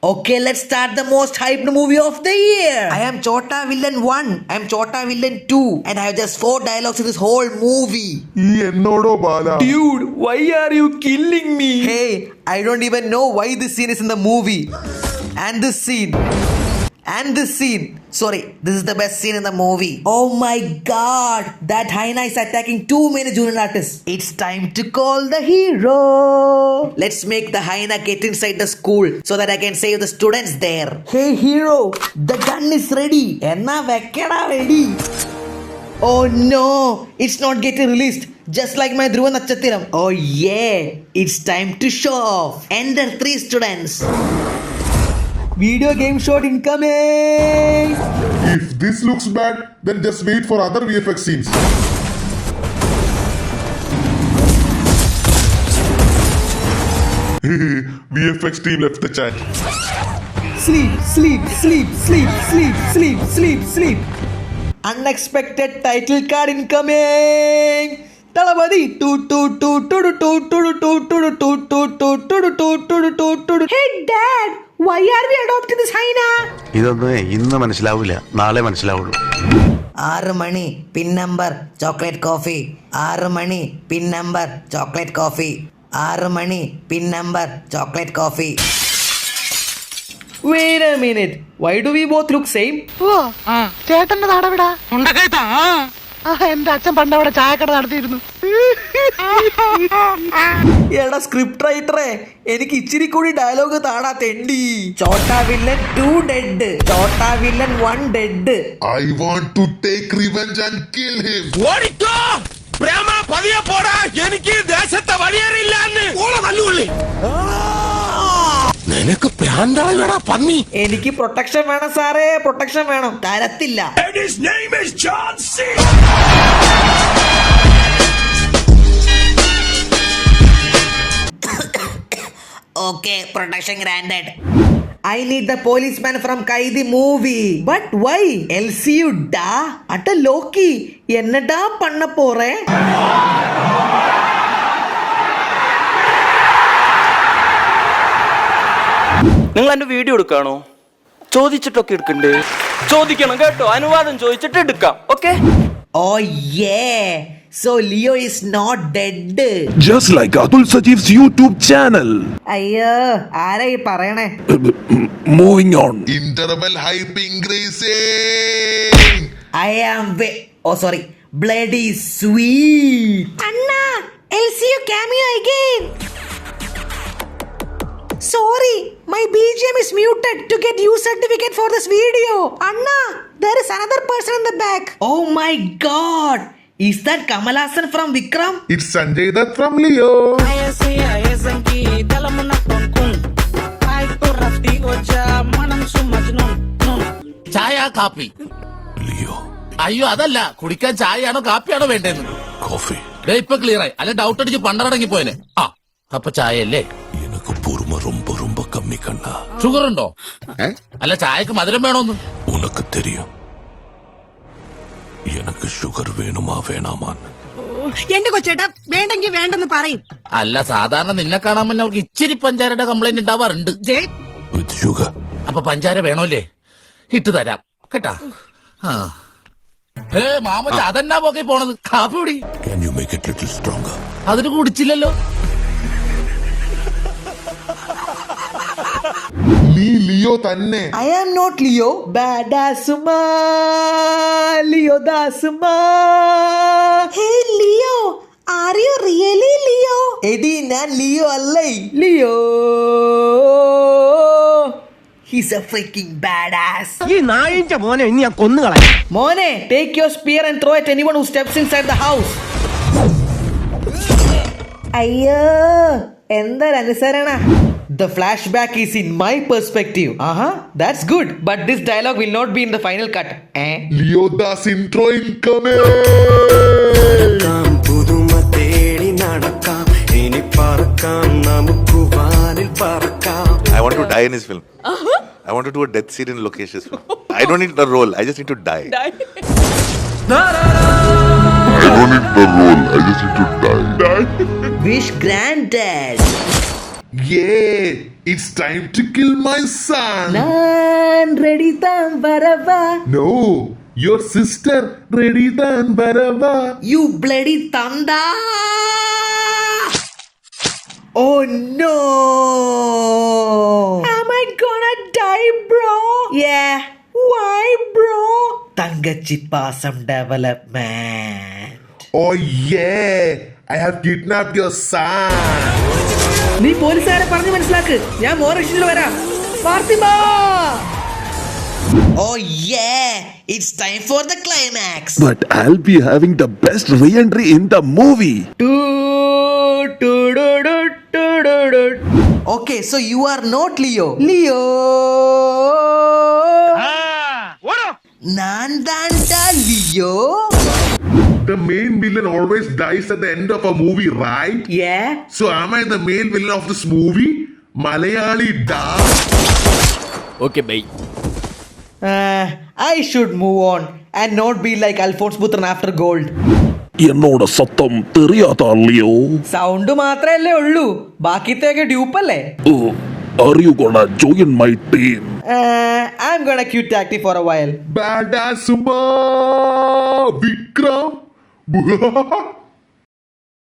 Okay, let's start the most hyped movie of the year. I am Chota Villain 1. I am Chota Villain 2. And I have just 4 dialogues in this whole movie. എന്നോടോ Bala. Dude, why are you killing me? Hey, I don't even know why this scene is in the movie. And this scene. Sorry, this is the best scene in the movie. Oh my god, that hyena is attacking too many junior artists. It's time to call the hero. Let's make the hyena get inside the school so that I can save the students there. Hey hero, the gun is ready. Enna vekkada ready. Oh no, it's not getting released. Just like my Dhruva Natchathiram. Oh yeah, it's time to show off. Enter 3 students. Video game shot incoming! If this looks bad, then just wait for other VFX scenes. VFX team left the chat. Sleep. Unexpected title card incoming! Talabadi! Hey dad! Why are we adopting this hyena? ഇതൊന്നും ഇന്ന് മനസ്സിലാവില്ല, നാളെ മനസ്സിലാവുള്ളൂ. 6 മണി pin number chocolate coffee. 6 മണി pin number chocolate coffee. 6 മണി pin number chocolate coffee. Wait a minute. Why do we both look same? ചേട്ടന്റെ നാടവിടാ എന്റെ അച്ഛൻ പണ്ട് അവിടെ ചായക്കട നടത്തിയിരുന്നു. എടാ സ്ക്രിപ്റ്റ് റൈറ്ററെ, എനിക്ക് ഇച്ചിരി കൂടി ഡയലോഗ് താടാ തെണ്ടി. ചോട്ടാ വില്ലൻ 2 ഡെഡ്, ചോട്ടാ villain 1 dead. I want to take revenge and kill him. ഓടിക്കോ പ്രേമ പതിയെ പോടാ, എനിക്ക് ദേശത്തെ വഴിയേറിയില്ലാന്ന് തല്ലുകൊള്ളി. നിനക്ക് പ്രാന്താളടാ പന്നി. എനിക്ക് പ്രൊട്ടക്ഷൻ വേണം സാറേ, പ്രൊട്ടക്ഷൻ വേണം. തരത്തില്ല. And his name is John C. Okay, protection granted. I need the policeman from Kaidi movie. But why? LCU da? Atta Loki. Ennada panna pore? നിങ്ങൾ എന്റെ വീഡിയോ എടുക്കാണോ? ചോദിച്ചിട്ടൊക്കെ എടുക്കണ്ടേ? ചോദിക്കണം കേട്ടോ, അനുവാദം ചോദിച്ചിട്ട് എടുക്കാം. Okay? Oh yeah. So Leo is not dead. Just like Atul Sajiv's YouTube channel. അയ്യോ, ആരാ ഈ പറയണേ? Moving on. Interval hype increasing. I am bloody sweet. Anna, LCU cameo again. Sorry, my BGM is muted to get use certificate for this video. Anna, there is another person in the back. Oh my god. Is that Kamal Haasan from Vikram? It's Sanjay Dutt from Leo. ചായ കാപ്പി? Leo. അയ്യോ അതല്ല, കുടിക്കാൻ ചായയാണോ കാപ്പിയാണോ വേണ്ടേന്ന്? Coffee. ഇപ്പൊ clear ആയി. അല്ല doubt അടിച്ച് പണ്ടടങ്ങി പോയനെ. അപ്പൊ ചായ അല്ലേ? எனக்கு பொறுமை ரொம்ப ரொம்ப கம்மி கண்ணா. ഷുഗർ ഉണ്ടോ? അല്ല ചായക്ക് മധുരം വേണോന്ന്? உனக்கு தெரியும் எனக்கு ഷുഗർ വേണുമാ വേണാമാന്ന്. എന്റെ കൊച്ചേട്ടാ വേണ്ടെങ്കിൽ വേണ്ടെന്ന് പറയും. അല്ല സാധാരണ നിന്നെ കാണാൻ മുന്നേ അവർക്ക് ഇച്ചിരി പഞ്ചാരയുടെ കംപ്ലൈന്റ് ഉണ്ടാവാറുണ്ട്. With sugar. അപ്പൊ പഞ്ചാര വേണോല്ലേ? ഇട്ട് തരാം കേട്ടാ. മാമച്ച അതെന്നാ പോക്കി പോണത്? കാപ്പി കുടി. Can you make it little stronger? അതിന് കുടിച്ചില്ലല്ലോ. നീ ലിയോ തന്നെ. I am not Leo. Badasuma. Leo Dasuma. Hey Leo, are you really Leo? എടി ഞാൻ ലിയോ അല്ലേ. Leo. He's a freaking badass. ഈ നായിന്റെ മോനെ ഇനി ഞാൻ കൊന്നുകളയാം. മോനെ, take your spear and throw at anyone who steps inside the house. അയ്യോ, എന്തൊരനുസരണ. The flashback is in my perspective. That's good. But this dialogue will not be in the final cut. Leo Das intro incoming. പുതുമ തേടി നടക്കാം, ഇനി പറക്കാം, നമുക്ക് വാനിൽ പറക്കാം. I want to die in his film. I want to do a death scene in Lokesh's film. I don't need the role. I just need to die. I don't need the role. I just need to die. Wish granted. Yeah, it's time to kill my son. நான் ready தான் வரவா. No, your sister ready than Barava. You bloody thunder! Oh no! Am I gonna die, bro? Yeah. Why, bro? Tangachi Pasam development. Oh yeah, I have kidnapped your son. നീ പോലീസുകാരെ പറഞ്ഞു മനസ്സിലാക്ക്. ഞാൻ മോറേഷനിൽ വരാം. Fathima! Oh yeah, it's time for the climax. But I'll be having the best re-entry in the movie. Okay, so you are not Leo. Leo. நான் தான்டா Leo. The main villain always dies at the end of a movie, right? Yeah. So am I the main villain of this movie? Malayali da. Okay bye. I should move on and not be like Alphonse Putran after gold. എന്നോട് സത്തം തെറിയാതല്ലയോ? Sound മാത്രല്ലേ ഉള്ളൂ, ബാക്കിത്തെയൊക്കെ ഡ്യൂപ്പല്ലേ? Are you gonna join my team? I'm gonna quit acting for a while. Badass Vikram.